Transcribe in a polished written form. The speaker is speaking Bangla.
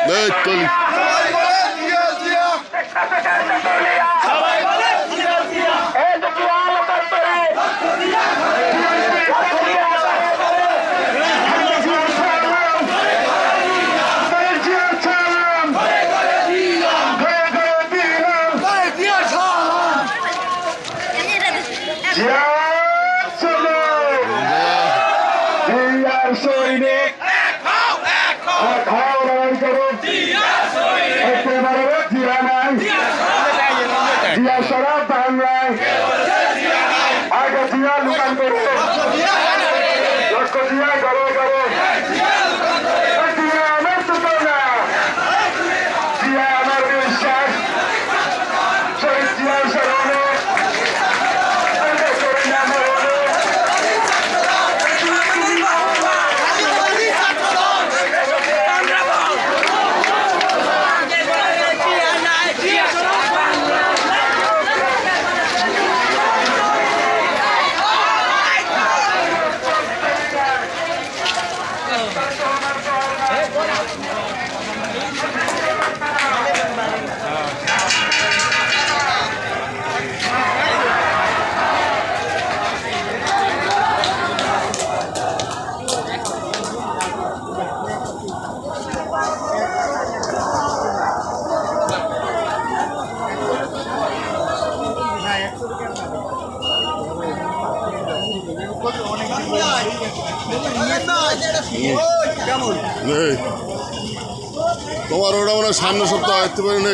এই কলি সৈনিক জিয়া সারা বাংলায় আগে জিয়া লুকান করে লক্ষ্য জিয়া গড়ে গড়ে জিয়া আমার সুতনা জিয়া আমার বিশ্বাস শহীদ জিয়া স্মরণে তোমার ওটা মানে সামনে সপ্তাহ আসতে পারে না